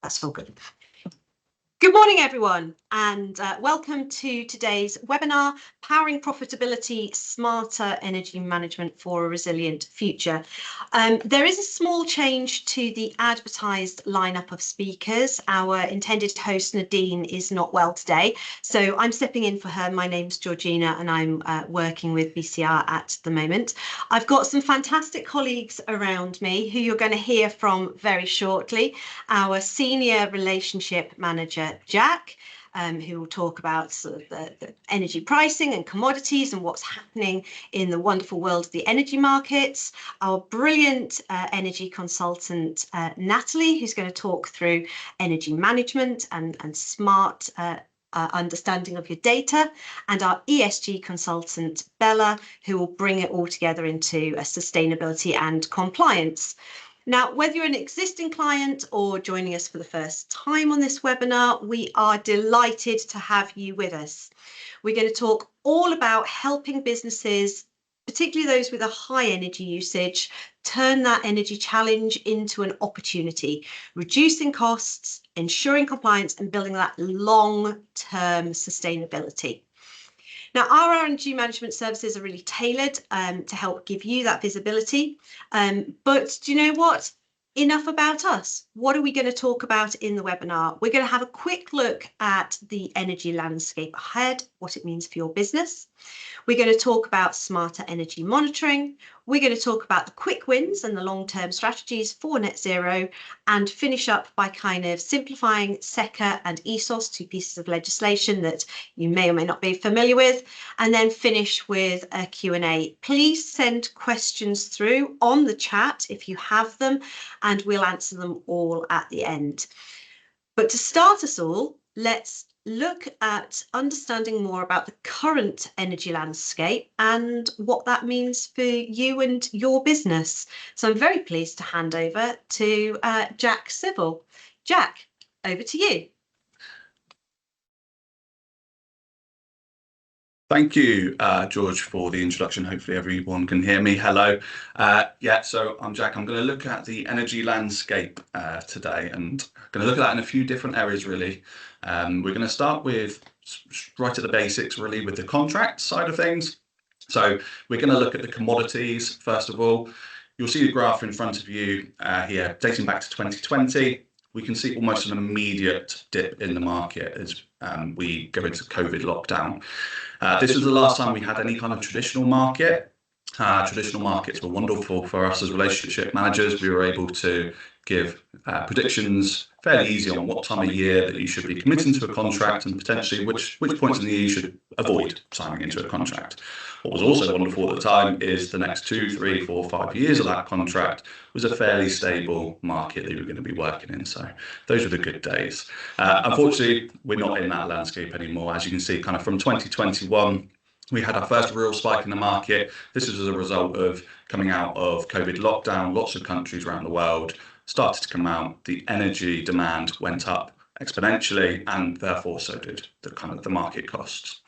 That's all good. Good morning, everyone, and welcome to today's webinar, Powering Profitability, Smarter Energy Management for a Resilient Future. There is a small change to the advertised lineup of speakers. Our intended host, Nadine, is not well today, so I'm stepping in for her. My name's Georgina, and I'm working with BCR at the moment. I've got some fantastic colleagues around me who you're going to hear from very shortly. Our Senior Relationship Manager, Jack, who will talk about sort of the energy pricing and commodities and what's happening in the wonderful world of the energy markets. Our brilliant energy consultant, Natalie, who's going to talk through energy management and smart understanding of your data, and our ESG consultant, Bella, who will bring it all together into sustainability and compliance. Now, whether you're an existing client or joining us for the first time on this webinar, we are delighted to have you with us. We're going to talk all about helping businesses, particularly those with a high energy usage, turn that energy challenge into an opportunity, reducing costs, ensuring compliance, and building that long-term sustainability. Now, our energy management services are really tailored to help give you that visibility. But do you know what? Enough about us. What are we going to talk about in the webinar? We're going to have a quick look at the energy landscape ahead, what it means for your business. We're going to talk about smarter energy monitoring. We're going to talk about the quick wins and the long-term strategies for net zero, and finish up by kind of simplifying SECA and ESOS, two pieces of legislation that you may or may not be familiar with, and then finish with a Q&A. Please send questions through on the chat if you have them, and we'll answer them all at the end. But to start us all, let's look at understanding more about the current energy landscape and what that means for you and your business. So I'm very pleased to hand over to Jack Civil. Jack, over to you. Thank you, George, for the introduction. Hopefully everyone can hear me. Hello. So I'm Jack. I'm going to look at the energy landscape today, and I'm going to look at that in a few different areas, really. We're going to start with right at the basics, really, with the contract side of things. So we're going to look at the commodities, first of all. You'll see the graph in front of you here, dating back to 2020. We can see almost an immediate dip in the market as we go into COVID lockdown. This was the last time we had any kind of traditional market. Traditional markets were wonderful for us as relationship managers. We were able to give predictions fairly easy on what time of year that you should be committing to a contract, and potentially which points in the year you should avoid signing into a contract. What was also wonderful at the time is the next 2, 3, 4, 5 years of that contract was a fairly stable market that you were going to be working in. So those were the good days. Unfortunately, we're not in that landscape anymore. As you can see, kind of from 2021, we had our first real spike in the market. This was as a result of coming out of COVID lockdown. Lots of countries around the world started to come out. The energy demand went up exponentially, and therefore so did the market costs.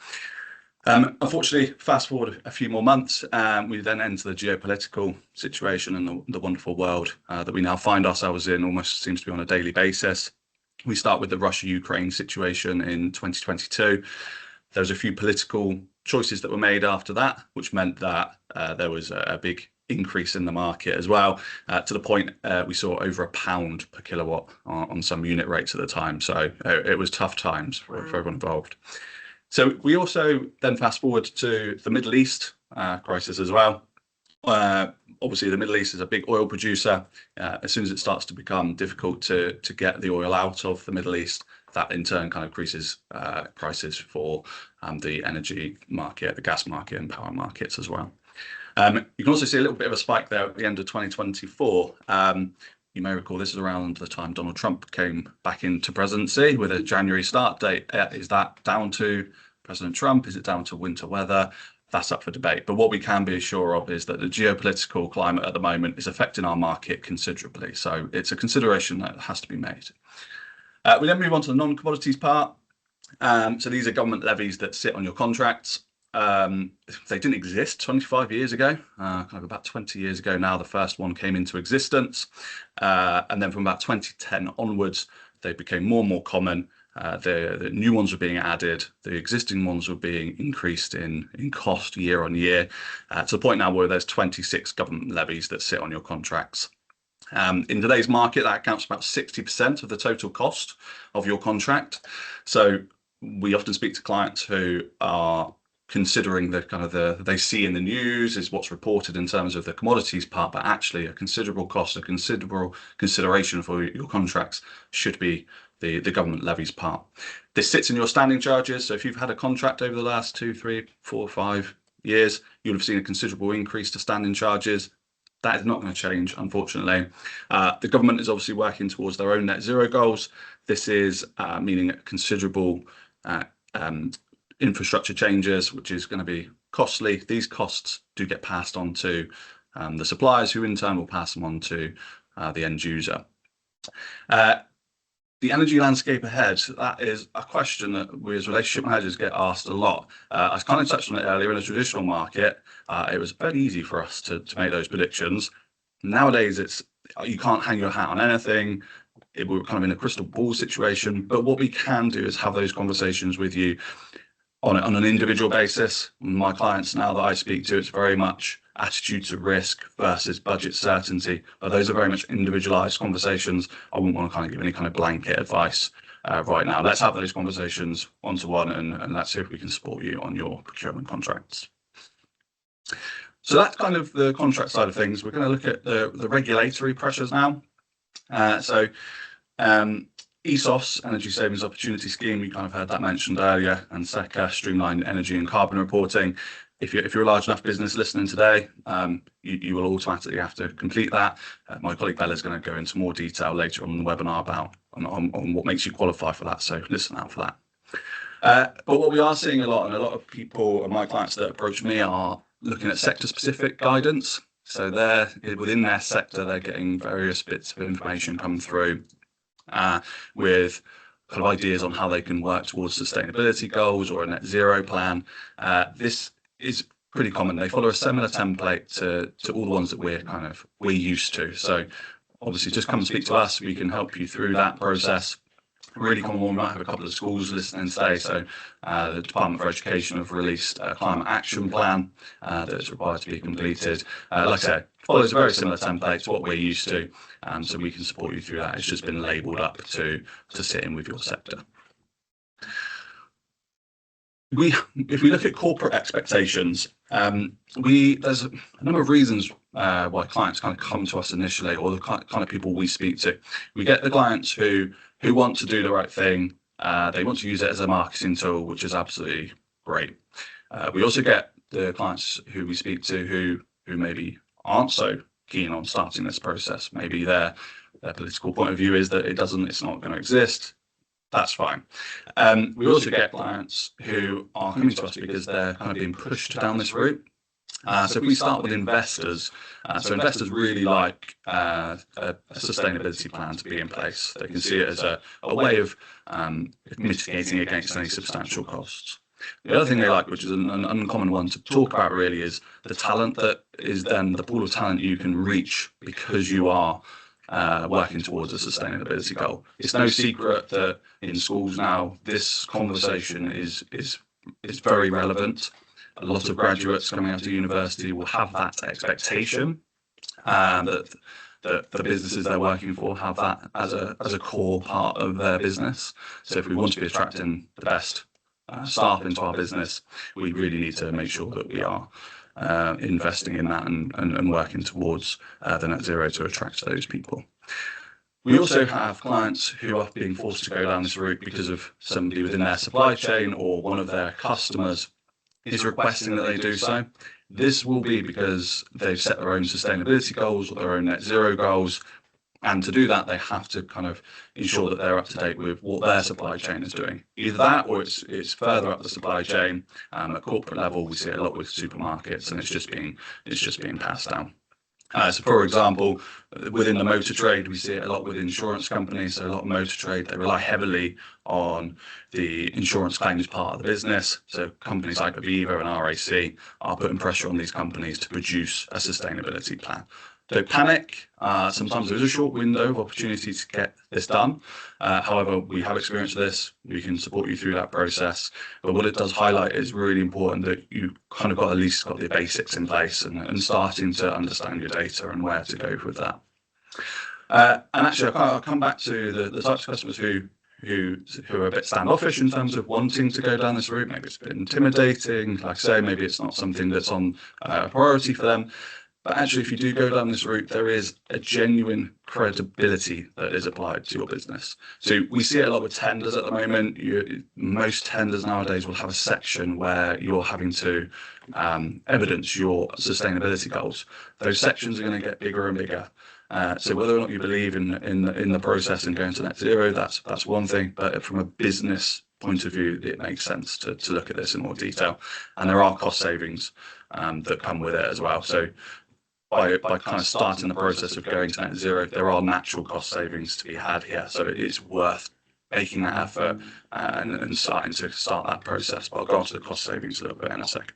Unfortunately, fast forward a few more months, we then enter the geopolitical situation and the wonderful world that we now find ourselves in, almost seems to be on a daily basis. We start with the Russia-Ukraine situation in 2022. There was a few political choices that were made after that, which meant that there was a big increase in the market as well, to the point we saw over £1 per kilowatt on some unit rates at the time. So it was tough times for everyone involved. So we also then fast forward to the Middle East crisis as well. Obviously, the Middle East is a big oil producer. As soon as it starts to become difficult to get the oil out of the Middle East, that in turn kind of increases prices for the energy market, the gas market and power markets as well. You can also see a little bit of a spike there at the end of 2024. You may recall this is around the time Donald Trump came back into presidency with a January start date. Is that down to President Trump? Is it down to winter weather? That's up for debate. But what we can be sure of is that the geopolitical climate at the moment is affecting our market considerably. So it's a consideration that has to be made. We then move on to the non-commodities part. So these are government levies that sit on your contracts. They didn't exist 25 years ago, kind of about 20 years ago now, the first one came into existence. And then from about 2010 onwards, they became more and more common. The new ones were being added, the existing ones were being increased in cost year on year, to the point now where there's 26 government levies that sit on your contracts. In today's market, that accounts for about 60% of the total cost of your contract. So we often speak to clients who are considering they see in the news is what's reported in terms of the commodities part, but actually a considerable cost, a considerable consideration for your contracts should be the government levies part. This sits in your standing charges. So if you've had a contract over the last 2, 3, 4, 5 years, you'll have seen a considerable increase to standing charges. That is not going to change, unfortunately. The government is obviously working towards their own net zero goals. This is meaning considerable infrastructure changes, which is going to be costly. These costs do get passed on to the suppliers, who in turn will pass them on to the end user. The energy landscape ahead, that is a question that we as relationship managers get asked a lot. I kind of touched on it earlier. In a traditional market, it was very easy for us to make those predictions. Nowadays, you can't hang your hat on anything. We're kind of in a crystal ball situation, but what we can do is have those conversations with you on an individual basis. My clients now that I speak to, it's very much attitude to risk versus budget certainty. But those are very much individualized conversations. I wouldn't want to kind of give any kind of blanket advice right now. Let's have those conversations one-to-one, and let's see if we can support you on your procurement contracts. So that's kind of the contract side of things. We're going to look at the regulatory pressures now. ESOS, Energy Savings Opportunity Scheme, we kind of heard that mentioned earlier, and SECA, Streamlined Energy and Carbon Reporting. If you're a large enough business listening today, you will automatically have to complete that. My colleague Bella is going to go into more detail later on in the webinar about on what makes you qualify for that, so listen out for that. But what we are seeing a lot, and a lot of people and my clients that approach me are looking at sector-specific guidance. So within their sector, they're getting various bits of information come through with kind of ideas on how they can work towards sustainability goals or a net zero plan. This is pretty common. They follow a similar template to all the ones that we're used to. So obviously just come and speak to us. We can help you through that process. Really common one. We might have a couple of schools listening today. So the Department for Education have released a climate action plan that's required to be completed. Like I said, follows a very similar template to what we're used to, so we can support you through that. It's just been labelled up to sit in with your sector. If we look at corporate expectations, there's a number of reasons why clients kind of come to us initially, or the kind of people we speak to. We get the clients who want to do the right thing. They want to use it as a marketing tool, which is absolutely great. We also get the clients who we speak to who maybe aren't so keen on starting this process. Maybe their political point of view is that it's not going to exist. That's fine. We also get clients who are coming to us because they're kind of being pushed down this route. So if we start with investors, so investors really like a sustainability plan to be in place. They can see it as a way of mitigating against any substantial costs. The other thing they like, which is an uncommon one to talk about really, is the talent that is then the pool of talent you can reach because you are working towards a sustainability goal. It's no secret that in schools now, this conversation is very relevant. A lot of graduates coming out of university will have that expectation that the businesses they're working for have that as a core part of their business. So if we want to be attracting the best staff into our business, we really need to make sure that we are investing in that and working towards the net zero to attract those people. We also have clients who are being forced to go down this route because of somebody within their supply chain or one of their customers is requesting that they do so. This will be because they've set their own sustainability goals or their own net zero goals. And to do that, they have to kind of ensure that they're up to date with what their supply chain is doing. Either that, or it's further up the supply chain. At corporate level, we see it a lot with supermarkets, and it's just being passed down. So, for example, within the motor trade, we see it a lot with insurance companies. So a lot of motor trade, they rely heavily on the insurance claims part of the business. So companies like Aviva and RAC are putting pressure on these companies to produce a sustainability plan. don't panic. Sometimes there's a short window of opportunity to get this done. However, we have experience with this. We can support you through that process. But what it does highlight is really important that you kind of got at least got the basics in place and starting to understand your data and where to go with that. And actually, I'll come back to the types of customers who are a bit standoffish in terms of wanting to go down this route. Maybe it's a bit intimidating. Like I say, maybe it's not something that's on a priority for them. But actually, if you do go down this route, there is a genuine credibility that is applied to your business. So we see it a lot with tenders at the moment. Most tenders nowadays will have a section where you're having to evidence your sustainability goals. Those sections are going to get bigger and bigger. So whether or not you believe in the process and going to net zero, that's one thing. But from a business point of view, it makes sense to look at this in more detail. And there are cost savings that come with it as well. So by kind of starting the process of going to net zero, there are natural cost savings to be had here. So it's worth making that effort and starting to start that process. But I'll go on to the cost savings a little bit in a second.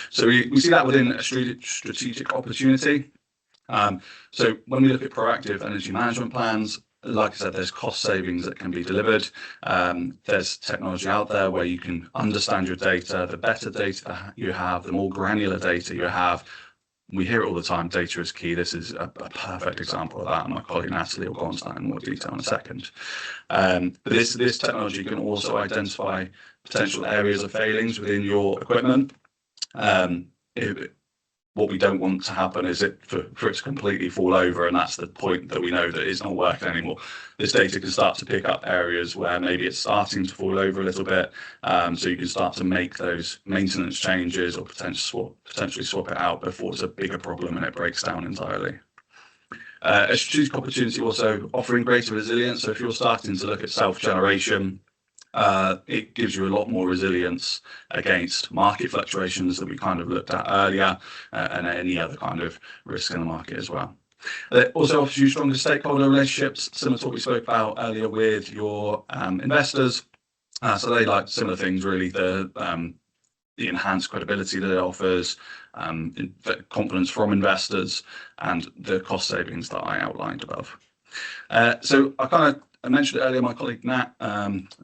So we see that within a strategic opportunity. So when we look at proactive energy management plans, like I said, there's cost savings that can be delivered. There's technology out there where you can understand your data. The better data you have, the more granular data you have. We hear it all the time, data is key. This is a perfect example of that, and my colleague Natalie will go into that in more detail in a second. But this technology can also identify potential areas of failings within your equipment. What we don't want to happen is for it to completely fall over, and that's the point that we know that it's not working anymore. This data can start to pick up areas where maybe it's starting to fall over a little bit, so you can start to make those maintenance changes or potentially swap it out before it's a bigger problem and it breaks down entirely. A strategic opportunity also offering greater resilience. So if you're starting to look at self-generation, it gives you a lot more resilience against market fluctuations that we kind of looked at earlier, and any other kind of risk in the market as well. It also offers you stronger stakeholder relationships, similar to what we spoke about earlier with your investors. So they like similar things, really. The enhanced credibility that it offers, confidence from investors, and the cost savings that I outlined above. So I mentioned it earlier, my colleague Nat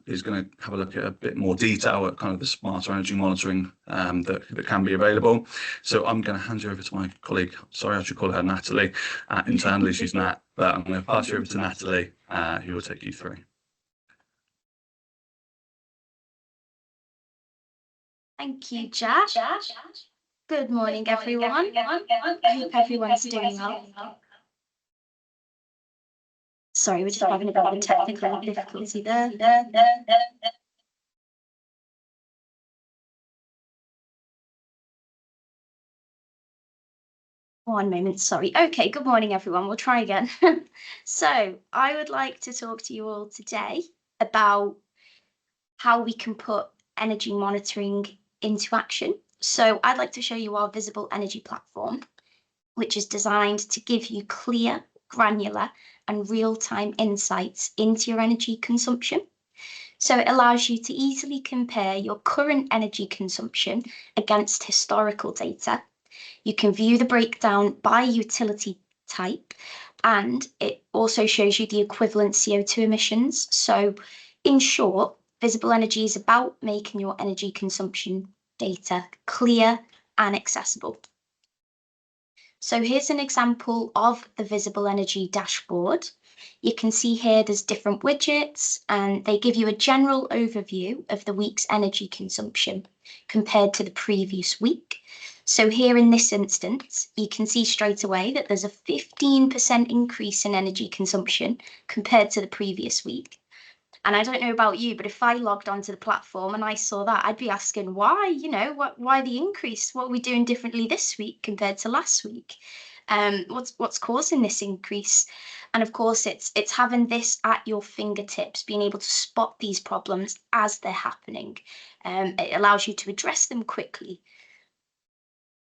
is going to have a look at a bit more detail at kind of the smarter energy monitoring that can be available. So I'm going to hand you over to my colleague. Sorry, I should call her Natalie. Internally, she's Nat, but I'm going to pass you over to Natalie, who will take you through. Thank you, Jack. Good morning, everyone. I hope everyone's doing well. Sorry, we're just having a bit of a technical difficulty there. One moment, sorry. Okay, good morning, everyone. We'll try again. So I would like to talk to you all today about how we can put energy monitoring into action. So I'd like to show you our visible energy platform, which is designed to give you clear, granular, and real-time insights into your energy consumption. So it allows you to easily compare your current energy consumption against historical data. You can view the breakdown by utility type, and it also shows you the equivalent CO2 emissions. So in short, visible energy is about making your energy consumption data clear and accessible. So here's an example of the visible energy dashboard. You can see here there's different widgets, and they give you a general overview of the week's energy consumption compared to the previous week. So here in this instance, you can see straight away that there's a 15% increase in energy consumption compared to the previous week. And I don't know about you, but if I logged onto the platform and I saw that, I'd be asking why, why the increase? What are we doing differently this week compared to last week? What's causing this increase? And of course, it's having this at your fingertips, being able to spot these problems as they're happening. It allows you to address them quickly.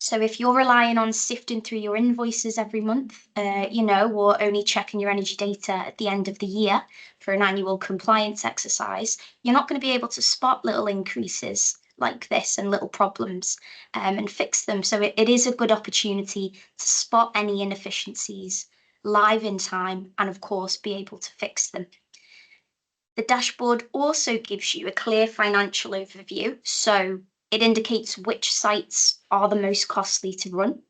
So if you're relying on sifting through your invoices every month, or only checking your energy data at the end of the year for an annual compliance exercise, you're not going to be able to spot little increases like this and little problems and fix them. So it is a good opportunity to spot any inefficiencies live in time and of course be able to fix them. The dashboard also gives you a clear financial overview, so it indicates which sites are the most costly to run.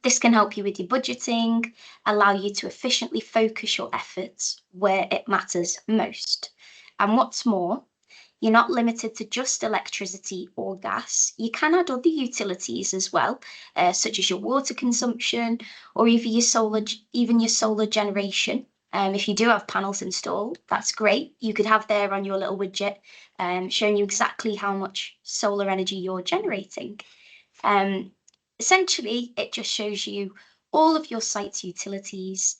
This can help you with your budgeting, allow you to efficiently focus your efforts where it matters most. And what's more, you're not limited to just electricity or gas. You can add other utilities as well, such as your water consumption or even your solar generation. If you do have panels installed, that's great. You could have there on your little widget showing you exactly how much solar energy you're generating. Essentially, it just shows you all of your site's utilities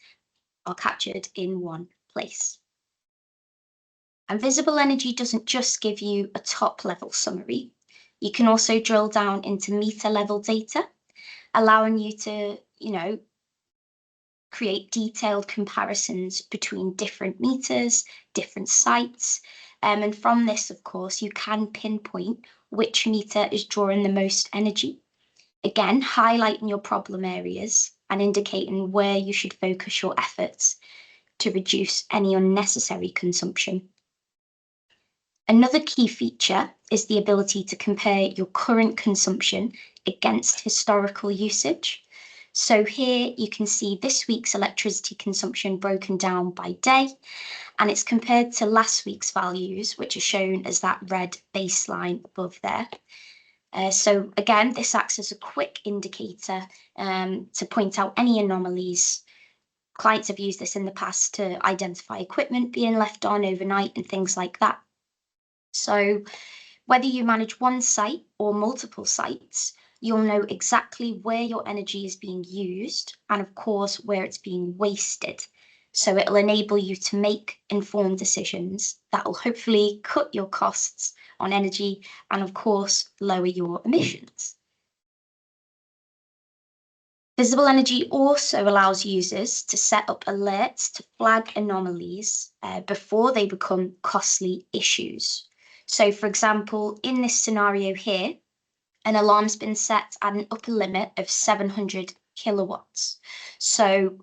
are captured in one place. And Visible Energy doesn't just give you a top level summary. You can also drill down into meter level data, allowing you to, create detailed comparisons between different meters, different sites. And from this, of course, you can pinpoint which meter is drawing the most energy. Again, highlighting your problem areas and indicating where you should focus your efforts to reduce any unnecessary consumption. Another key feature is the ability to compare your current consumption against historical usage. So here you can see this week's electricity consumption broken down by day, and it's compared to last week's values, which are shown as that red baseline above there. So again, this acts as a quick indicator to point out any anomalies. Clients have used this in the past to identify equipment being left on overnight and things like that. So whether you manage one site or multiple sites, you'll know exactly where your energy is being used and of course where it's being wasted. So it'll enable you to make informed decisions that will hopefully cut your costs on energy and of course lower your emissions. Visible Energy also allows users to set up alerts to flag anomalies before they become costly issues. So for example, in this scenario here, an alarm's been set at an upper limit of 700 kilowatts. So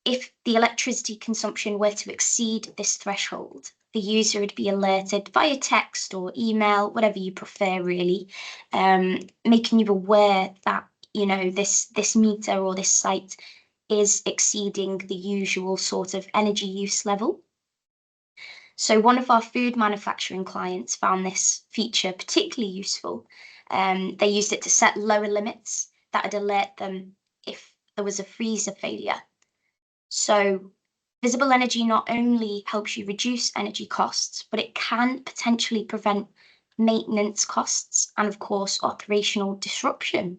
if the electricity consumption were to exceed this threshold, the user would be alerted via text or email, whatever you prefer really, making you aware that this meter or this site is exceeding the usual sort of energy use level. So one of our food manufacturing clients found this feature particularly useful. They used it to set lower limits that would alert them if there was a freezer failure. So Visible Energy not only helps you reduce energy costs, but it can potentially prevent maintenance costs and of course operational disruption.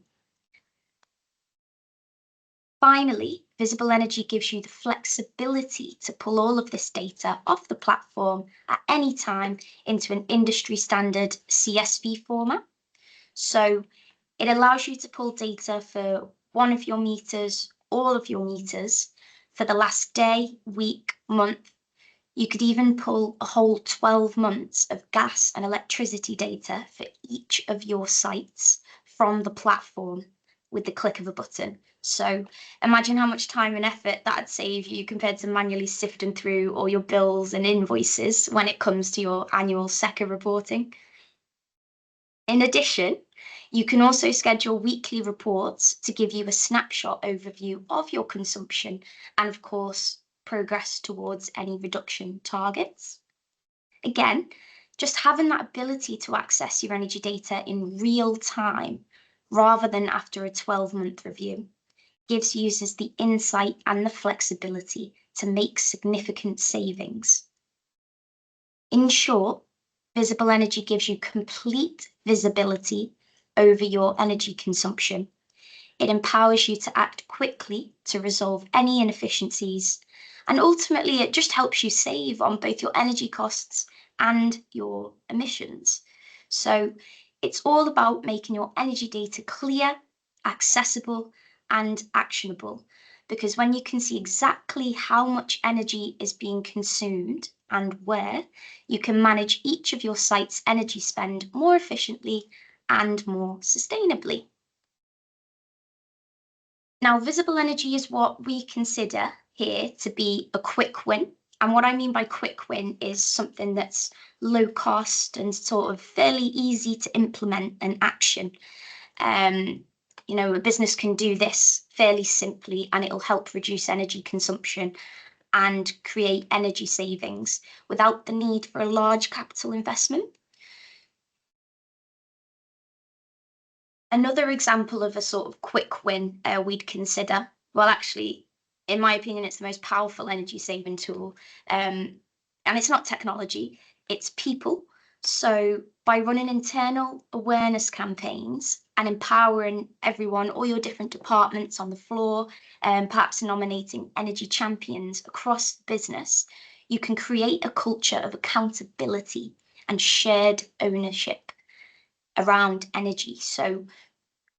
Finally, Visible Energy gives you the flexibility to pull all of this data off the platform at any time into an industry standard CSV format. So it allows you to pull data for one of your meters, all of your meters, for the last day, week, month. You could even pull a whole 12 months of gas and electricity data for each of your sites from the platform with the click of a button. So imagine how much time and effort that'd save you compared to manually sifting through all your bills and invoices when it comes to your annual SECA reporting. In addition, you can also schedule weekly reports to give you a snapshot overview of your consumption and of course, progress towards any reduction targets. Again, just having that ability to access your energy data in real time rather than after a 12-month review gives users the insight and the flexibility to make significant savings. In short, Visible Energy gives you complete visibility over your energy consumption. It empowers you to act quickly to resolve any inefficiencies, and ultimately it just helps you save on both your energy costs and your emissions. So it's all about making your energy data clear, accessible, and actionable. because when you can see exactly how much energy is being consumed and where, you can manage each of your site's energy spend more efficiently and more sustainably. Now, visible energy is what we consider here to be a quick win. And what I mean by quick win is something that's low cost and sort of fairly easy to implement and action. A business can do this fairly simply and it'll help reduce energy consumption and create energy savings without the need for a large capital investment. Another example of a sort of quick win we'd consider, well, actually, in my opinion, it's the most powerful energy saving tool. And it's not technology, it's people. So by running internal awareness campaigns and empowering everyone, all your different departments on the floor, and perhaps nominating energy champions across the business, you can create a culture of accountability and shared ownership around energy. So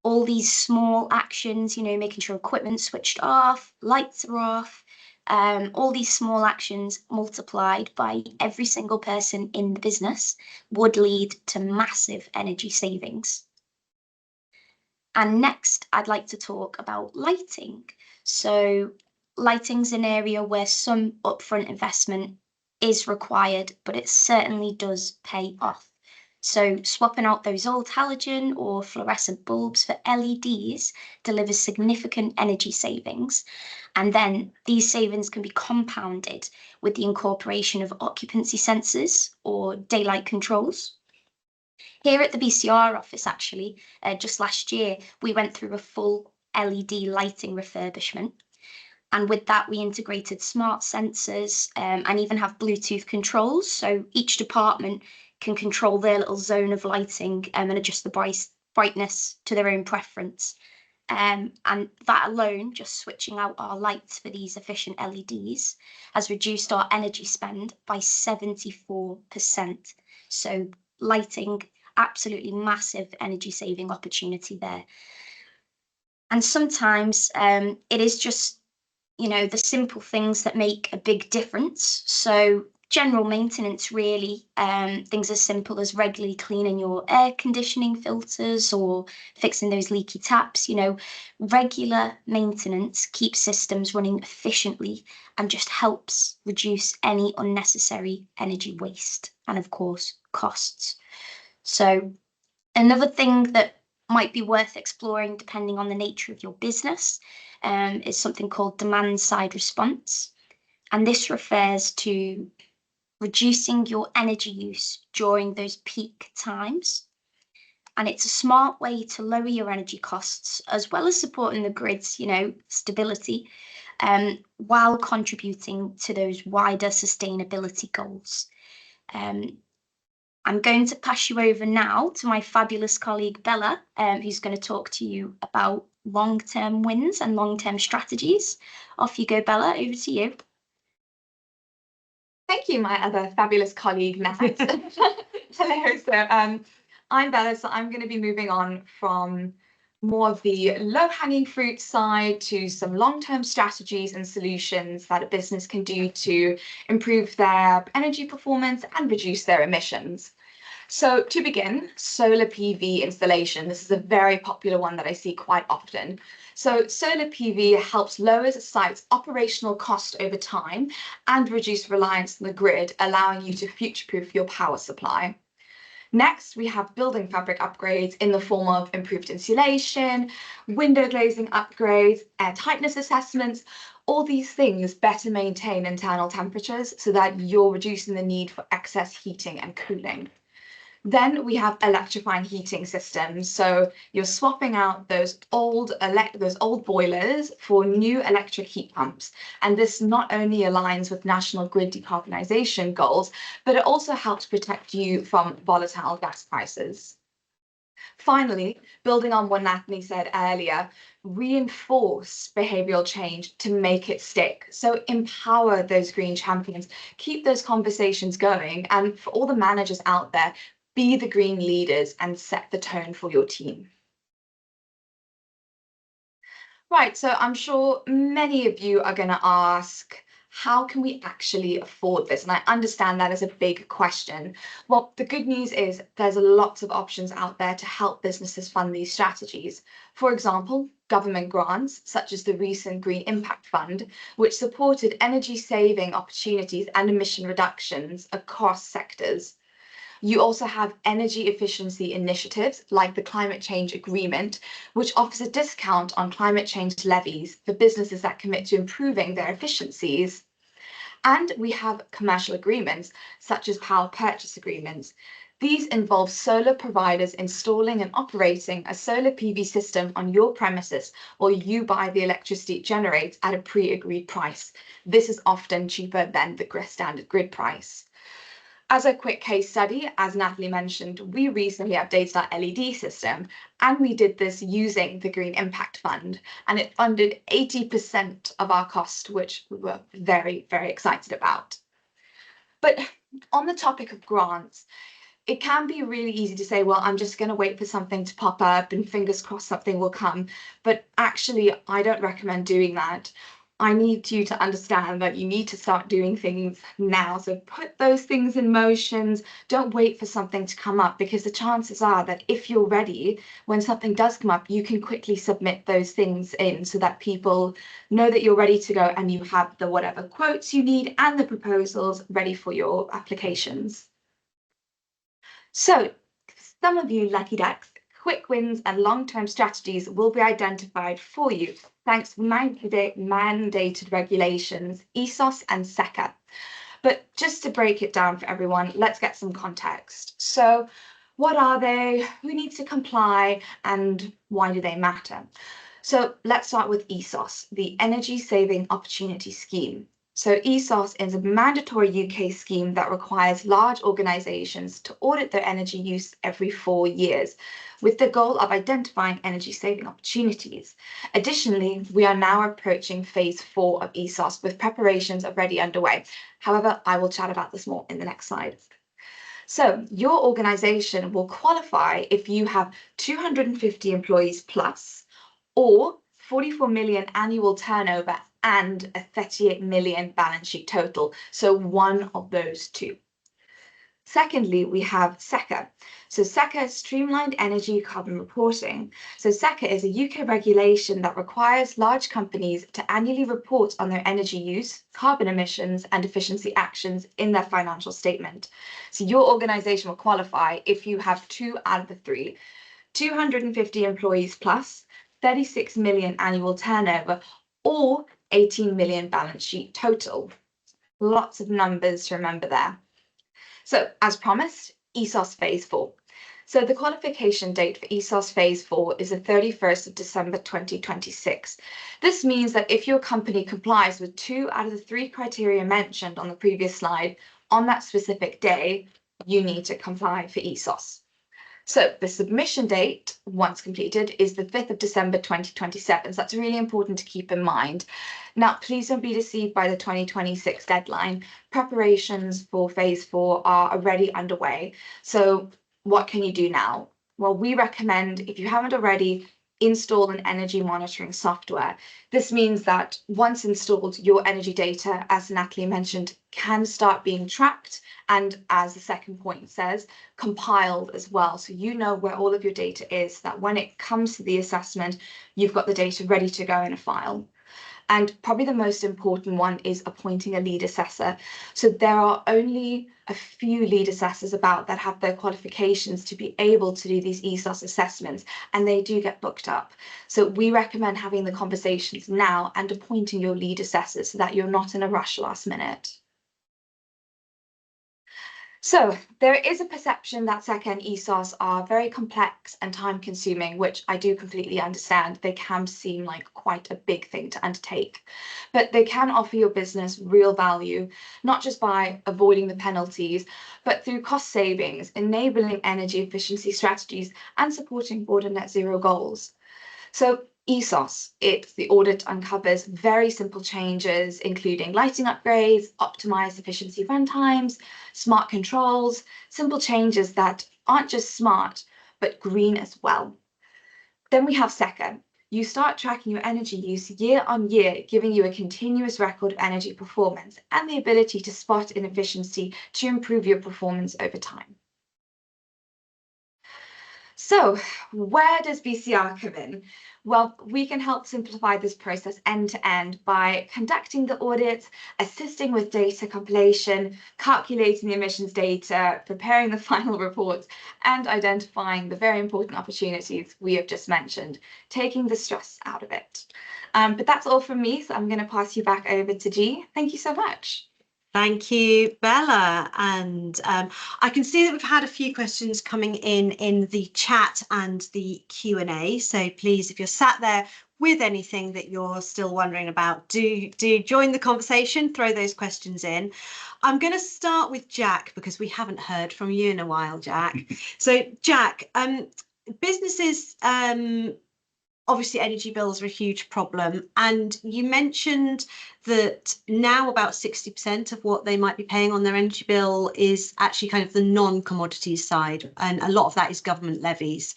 all these small actions, making sure equipment's switched off, lights are off, all these small actions multiplied by every single person in the business would lead to massive energy savings. And next, I'd like to talk about lighting. So lighting's an area where some upfront investment is required, but it certainly does pay off. So swapping out those old halogen or fluorescent bulbs for LEDs delivers significant energy savings. And then these savings can be compounded with the incorporation of occupancy sensors or daylight controls. Here at the BCR office, actually, just last year, we went through a full LED lighting refurbishment. And with that, we integrated smart sensors and even have Bluetooth controls. So each department can control their little zone of lighting and adjust the brightness to their own preference. And that alone, just switching out our lights for these efficient LEDs, has reduced our energy spend by 74%. So lighting, absolutely massive energy saving opportunity there. And sometimes it is just the simple things that make a big difference. So general maintenance, really, things as simple as regularly cleaning your air conditioning filters or fixing those leaky taps. Regular maintenance keeps systems running efficiently and just helps reduce any unnecessary energy waste and, of course, costs. So another thing that might be worth exploring, depending on the nature of your business, is something called demand side response. And this refers to reducing your energy use during those peak times. And it's a smart way to lower your energy costs, as well as supporting the grid's, stability, while contributing to those wider sustainability goals. I'm going to pass you over now to my fabulous colleague, Bella, who's going to talk to you about long-term wins and long-term strategies. Off you go, Bella, over to you. Thank you, my other fabulous colleague, Nat. Hello, so I'm Bella, so I'm going to be moving on from more of the low-hanging fruit side to some long-term strategies and solutions that a business can do to improve their energy performance and reduce their emissions. So to begin, solar PV installation. This is a very popular one that I see quite often. So solar PV helps lower a site's operational cost over time and reduce reliance on the grid, allowing you to future-proof your power supply. Next, we have building fabric upgrades in the form of improved insulation, window glazing upgrades, air tightness assessments. All these things better maintain internal temperatures so that you're reducing the need for excess heating and cooling. Then we have electrifying heating systems. So you're swapping out those old boilers for new electric heat pumps. And this not only aligns with national grid decarbonisation goals, but it also helps protect you from volatile gas prices. Finally, building on what Natalie said earlier, reinforce behavioural change to make it stick. So empower those green champions, keep those conversations going, and for all the managers out there, be the green leaders and set the tone for your team. Right, so I'm sure many of you are going to ask, how can we actually afford this? And I understand that is a big question. Well, the good news is there's lots of options out there to help businesses fund these strategies. For example, government grants, such as the recent Green Impact Fund, which supported energy saving opportunities and emission reductions across sectors. You also have energy efficiency initiatives like the Climate Change Agreement, which offers a discount on climate change levies for businesses that commit to improving their efficiencies. And we have commercial agreements, such as power purchase agreements. These involve solar providers installing and operating a solar PV system on your premises, or you buy the electricity it generates at a pre-agreed price. This is often cheaper than the standard grid price. As a quick case study, as Natalie mentioned, we recently updated our LED system, and we did this using the Green Impact Fund, and it funded 80% of our cost, which we were very, very excited about. But on the topic of grants, it can be really easy to say, well, I'm just going to wait for something to pop up and fingers crossed something will come. But actually, I don't recommend doing that. I need you to understand that you need to start doing things now. So put those things in motion. Don't wait for something to come up, because the chances are that if you're ready, when something does come up, you can quickly submit those things in so that people know that you're ready to go and you have the whatever quotes you need and the proposals ready for your applications. So some of you lucky ducks, quick wins and long-term strategies will be identified for you thanks to mandated regulations, ESOS and SECA. But just to break it down for everyone, let's get some context. So what are they, who needs to comply, and why do they matter? So let's start with ESOS, the Energy Saving Opportunity Scheme. So ESOS is a mandatory UK scheme that requires large organisations to audit their energy use every 4 years, with the goal of identifying energy saving opportunities. Additionally, we are now approaching phase 4 of ESOS, with preparations already underway. However, I will chat about this more in the next slide. So your organisation will qualify if you have 250 employees plus, or 44 million annual turnover and a 38 million balance sheet total. So one of those two. Secondly, we have SECA. So SECA is Streamlined Energy Carbon Reporting. So SECA is a UK regulation that requires large companies to annually report on their energy use, carbon emissions, and efficiency actions in their financial statement. So your organisation will qualify if you have 2 out of the 3, 250 employees plus, 36 million annual turnover, or 18 million balance sheet total. Lots of numbers to remember there. So as promised, ESOS phase 4. So the qualification date for ESOS phase 4 is the 31st of December 2026. This means that if your company complies with 2 out of the 3 criteria mentioned on the previous slide on that specific day, you need to comply for ESOS. So the submission date, once completed, is the 5th of December 2027. So that's really important to keep in mind. Now, please don't be deceived by the 2026 deadline. Preparations for phase 4 are already underway. So what can you do now? Well, we recommend, if you haven't already, install an energy monitoring software. This means that once installed, your energy data, as Natalie mentioned, can start being tracked, and as the second point says, compiled as well. So you know where all of your data is, that when it comes to the assessment, you've got the data ready to go in a file. And probably the most important one is appointing a lead assessor. So there are only a few lead assessors about that have their qualifications to be able to do these ESOS assessments, and they do get booked up. So we recommend having the conversations now and appointing your lead assessors so that you're not in a rush last minute. So there is a perception that SECA and ESOS are very complex and time consuming, which I do completely understand. They can seem like quite a big thing to undertake, but they can offer your business real value, not just by avoiding the penalties, but through cost savings, enabling energy efficiency strategies, and supporting broader net zero goals. So ESOS, the audit uncovers very simple changes, including lighting upgrades, optimized efficiency runtimes, smart controls, simple changes that aren't just smart, but green as well. Then we have SECA. you start tracking your energy use year on year, giving you a continuous record of energy performance and the ability to spot inefficiency to improve your performance over time. So where does BCR come in? Well, we can help simplify this process end to end by conducting the audits, assisting with data compilation, calculating the emissions data, preparing the final reports, and identifying the very important opportunities we have just mentioned, taking the stress out of it. But that's all from me, so I'm going to pass you back over to G. Thank you so much. Thank you, Bella. And I can see that we've had a few questions coming in the chat and the Q&A. So please, if you're sat there with anything that you're still wondering about, do join the conversation, throw those questions in. I'm going to start with Jack because we haven't heard from you in a while, Jack. So Jack, businesses, obviously energy bills are a huge problem, and you mentioned that now about 60% of what they might be paying on their energy bill is actually kind of the non-commodities side, and a lot of that is government levies.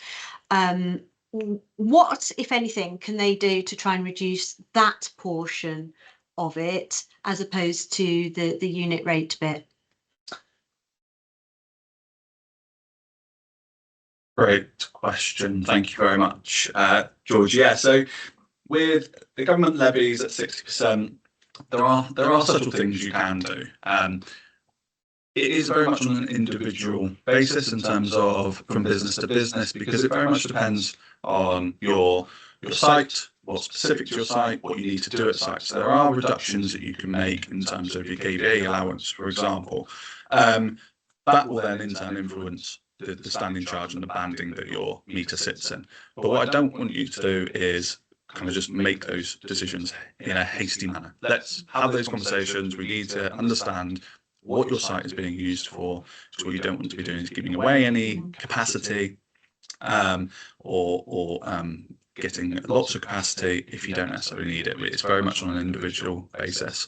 What, if anything, can they do to try and reduce that portion of it as opposed to the unit rate bit? Great question. Thank you very much, George. Yeah, so with the government levies at 60%, there are subtle things you can do. It is very much on an individual basis in terms of from business to business, because it very much depends on your site, what's specific to your site, what you need to do at site. So there are reductions that you can make in terms of your KVA allowance, for example. That will then in turn influence the standing charge and the banding that your meter sits in. But what I don't want you to do is kind of just make those decisions in a hasty manner. Let's have those conversations. We need to understand what your site is being used for. So what you don't want to be doing is giving away any capacity or getting lots of capacity if you don't necessarily need it. It's very much on an individual basis.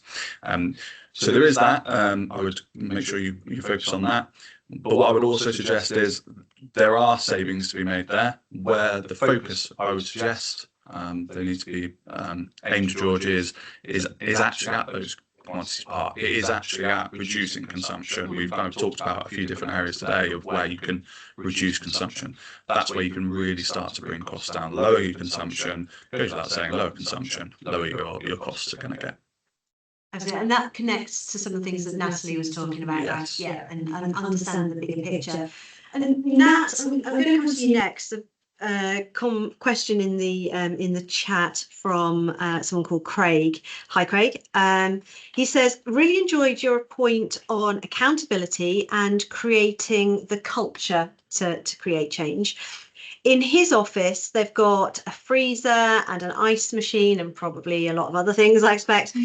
So there is that. I would make sure you focus on that. But what I would also suggest is there are savings to be made there, where the focus I would suggest they need to be aimed, George, is actually at those commodities part. It is actually at reducing consumption. We've kind of talked about a few different areas today of where you can reduce consumption. That's where you can really start to bring costs down. Lower your consumption, goes without saying, lower consumption, lower your costs are going to get. Absolutely. And that connects to some of the things that Natalie was talking about, Yes. right? Yeah, and understand the bigger picture. And Nat, I'm going to come to you next. A question in the chat from someone called Craig. Hi, Craig. He says, really enjoyed your point on accountability and creating the culture to create change. In his office, they've got a freezer and an ice machine and probably a lot of other things, I expect.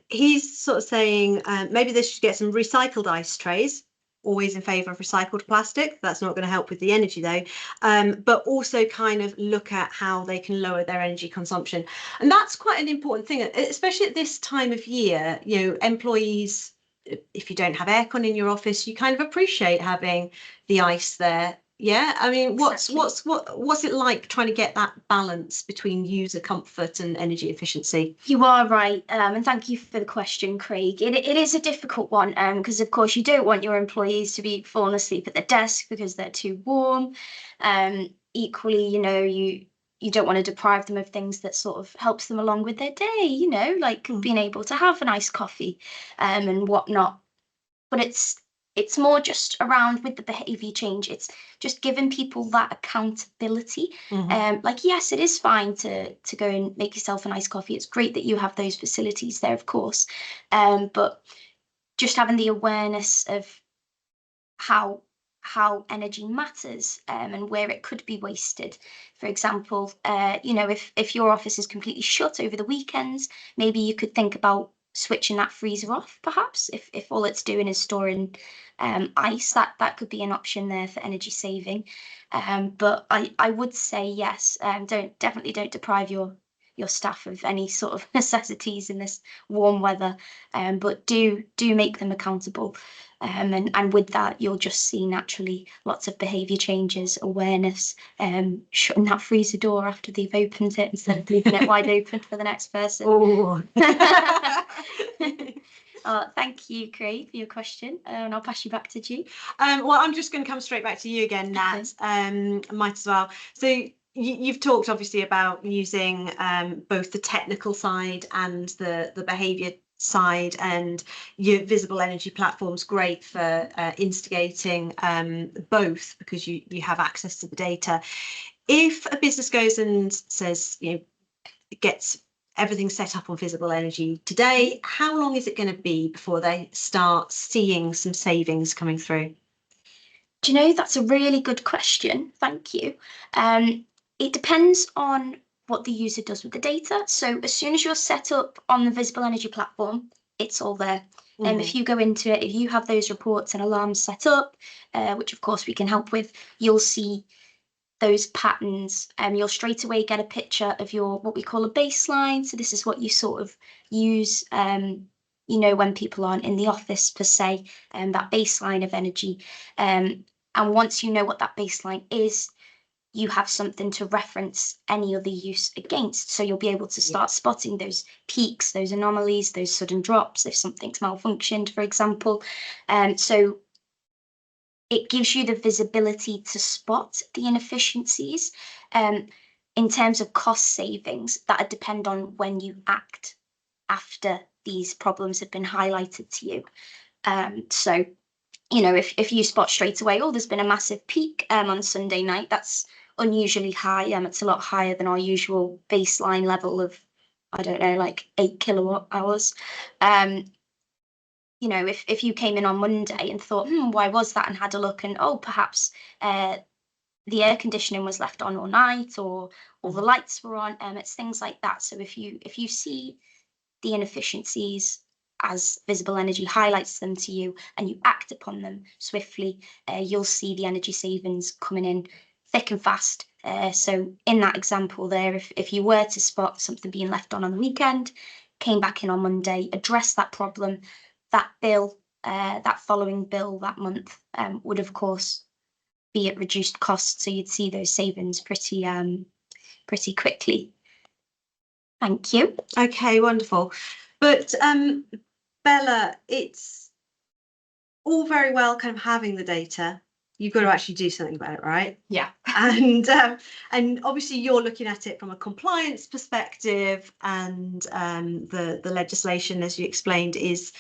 He's sort of saying maybe they should get some recycled ice trays. Always in favour of recycled plastic. That's not going to help with the energy though. But also kind of look at how they can lower their energy consumption. And that's quite an important thing, especially at this time of year. You know, employees, if you don't have aircon in your office, you kind of appreciate having the ice there. Yeah, I mean, what's it like trying to get that balance between user comfort and energy efficiency? You are right, and thank you for the question, Craig. It is a difficult one, because of course you don't want your employees to be falling asleep at the desk because they're too warm. Equally, you know, you don't want to deprive them of things that sort of helps them along with their day, you know, like being able to have a nice coffee, and whatnot. But it's more just around with the behavior change. It's just giving people that accountability. Like, yes, it is fine to go and make yourself a nice coffee. It's great that you have those facilities there, of course. But just having the awareness of how energy matters, and where it could be wasted. For example, you know, if your office is completely shut over the weekends, maybe you could think about switching that freezer off, perhaps, if all it's doing is storing ice. That could be an option there for energy saving. But I would say yes, definitely don't deprive your your staff of any sort of necessities in this warm weather, but do make them accountable. And with that, you'll just see naturally lots of behaviour changes, awareness, shutting that freezer door after they've opened it instead of leaving it wide open for the next person. Oh. Thank you, Craig, for your question, and I'll pass you back to G. Well, I'm just going to come straight back to you again, Nat. Might as well. So you've talked obviously about using both the technical side and the behaviour side, and your visible energy platform's great for instigating both, because you have access to the data. If a business goes and says, gets everything set up on visible energy today, how long is it going to be before they start seeing some savings coming through? Do you know, that's a really good question. Thank you. It depends on what the user does with the data. So as soon as you're set up on the visible energy platform, it's all there. If you go into it, if you have those reports and alarms set up, which of course we can help with, you'll see those patterns. You'll straight away get a picture of your, what we call a baseline. So this is what you sort of use, when people aren't in the office per se, that baseline of energy. And once you know what that baseline is, you have something to reference any other use against. So you'll be able to start spotting those peaks, those anomalies, those sudden drops, if something's malfunctioned, for example. So it gives you the visibility to spot the inefficiencies. In terms of cost savings, that depend on when you act after these problems have been highlighted to you. So, if you spot straight away, oh, there's been a massive peak on Sunday night, that's unusually high. It's a lot higher than our usual baseline level of, I don't know, like 8 kilowatt hours. If you came in on Monday and thought, why was that, and had a look, and perhaps the air conditioning was left on all night, or the lights were on, it's things like that. So if you see the inefficiencies as visible energy highlights them to you, and you act upon them swiftly, you'll see the energy savings coming in thick and fast. So in that example there, if you were to spot something being left on the weekend, came back in on Monday, addressed that problem, that bill, that following bill that month would of course be at reduced cost. So you'd see those savings pretty quickly. Thank you. Okay, wonderful. But Bella, it's all very well kind of having the data. You've got to actually do something about it, right? Yeah. And obviously you're looking at it from a compliance perspective, and the legislation, as you explained, is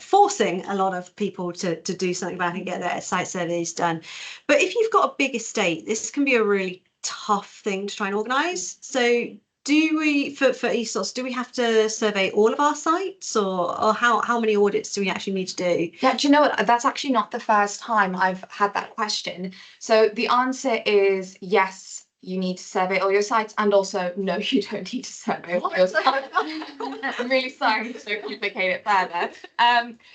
forcing a lot of people to do something about it and get their site surveys done. But if you've got a big estate, this can be a really tough thing to try and organise. So do we, for ESOS, do we have to survey all of our sites, or how many audits do we actually need to do? Yeah, do you know what? That's actually not the first time I've had that question. So the answer is yes, you need to survey all your sites, and also no, you don't need to survey all your sites. I'm really sorry to complicate it further.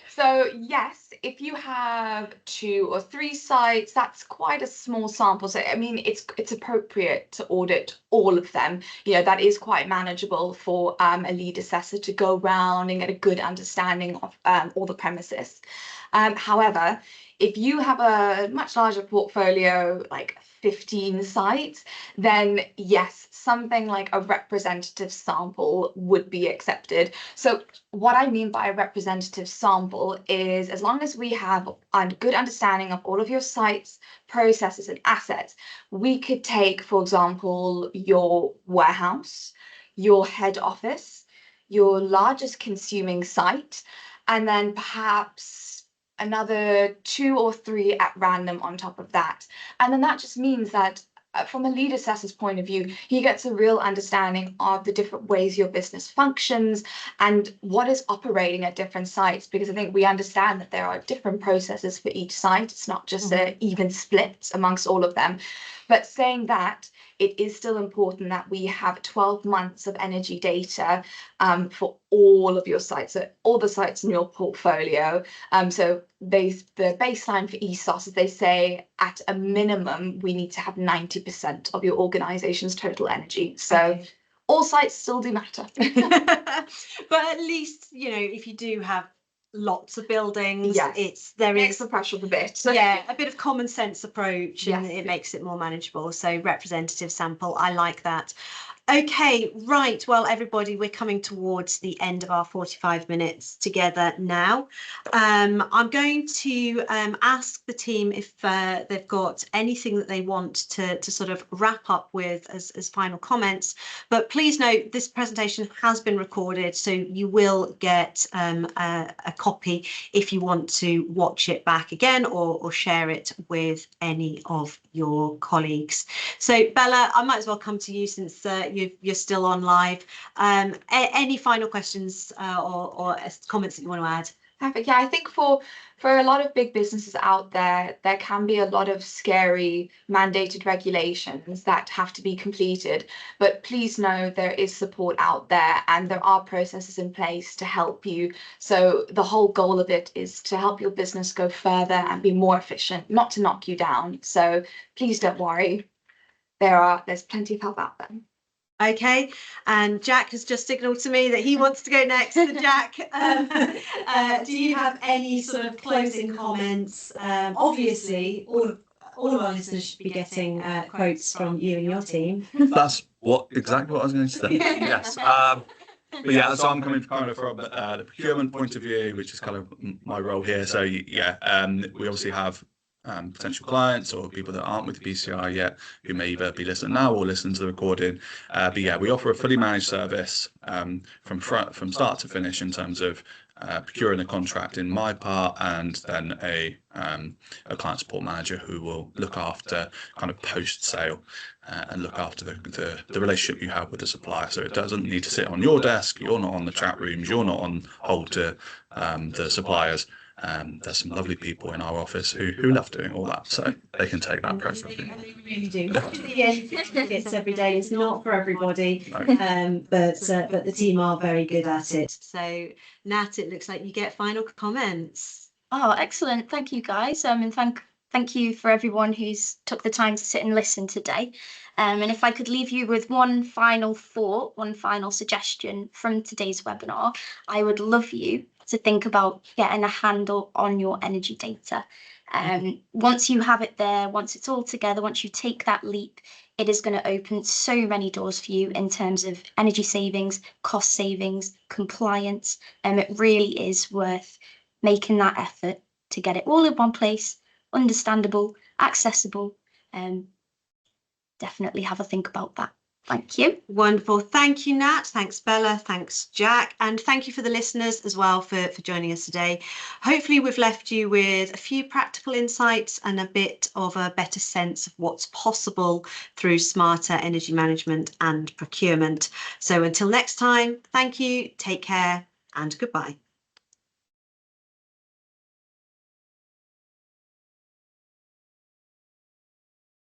So yes, if you have 2 or 3 sites, that's quite a small sample. So I mean, it's appropriate to audit all of them. That is quite manageable for a lead assessor to go around and get a good understanding of all the premises. However, if you have a much larger portfolio, like 15 sites, then yes, something like a representative sample would be accepted. So what I mean by a representative sample is, as long as we have a good understanding of all of your sites, processes, and assets, we could take, for example, your warehouse, your head office, your largest consuming site, and then perhaps another 2 or 3 at random on top of that. And then that just means that from a lead assessor's point of view, he gets a real understanding of the different ways your business functions and what is operating at different sites, because I think we understand that there are different processes for each site. It's not just an even split amongst all of them. But saying that, it is still important that we have 12 months of energy data for all of your sites, so all the sites in your portfolio. So the baseline for ESOS is, they say at a minimum we need to have 90% of your organization's total energy. So all sites still do matter. But at least, you know, if you do have lots of buildings, Yes. there Makes is the pressure up a bit. yeah, a bit of common sense approach, and Yes. it makes it more manageable. So representative sample, I like that. Okay, right. Well, everybody, we're coming towards the end of our 45 minutes together now. I'm going to ask the team if they've got anything that they want to sort of wrap up with as final comments. But please note, this presentation has been recorded, so you will get a copy if you want to watch it back again or share it with any of your colleagues. So Bella, I might as well come to you since you're still on live. Any final questions or comments that you want to add? Perfect. Yeah, I think for a lot of big businesses out there, there can be a lot of scary mandated regulations that have to be completed. But please know there is support out there and there are processes in place to help you. So the whole goal of it is to help your business go further and be more efficient, not to knock you down. So please don't worry. There's plenty of help out there. Okay, and Jack has just signaled to me that he wants to go next. So Jack, do you have any sort of closing comments? Obviously, all of our listeners should be getting quotes from you and your team. That's exactly what I was going to say. Yes. But yeah, so I'm coming kind of from the procurement point of view, which is kind of my role here. So yeah, we obviously have potential clients or people that aren't with the BCR yet, who may either be listening now or listen to the recording. But yeah, we offer a fully managed service from start to finish in terms of procuring a contract in my part, and then a client support manager who will look after kind of post sale and look after the relationship you have with the supplier. So it doesn't need to sit on your desk. You're not on the chat rooms. You're not on hold to the suppliers. There's some lovely people in our office who love doing all that, so they can take that pressure. They really do. The end certificates every day is not for everybody, but the team are very good at it. So Nat, it looks like you get final comments. Oh, excellent! Thank you, guys. And thank you for everyone who's took the time to sit and listen today. And if I could leave you with one final thought, one final suggestion from today's webinar, I would love you to think about getting a handle on your energy data. Once you have it there, once it's all together, once you take that leap, it is going to open so many doors for you in terms of energy savings, cost savings, compliance, and it really is worth making that effort to get it all in one place, understandable, accessible, and definitely have a think about that. Thank you. Wonderful. Thank you, Nat. Thanks, Bella. Thanks, Jack. And thank you for the listeners as well for joining us today. Hopefully we've left you with a few practical insights and a bit of a better sense of what's possible through smarter energy management and procurement. So until next time, thank you, take care, and goodbye.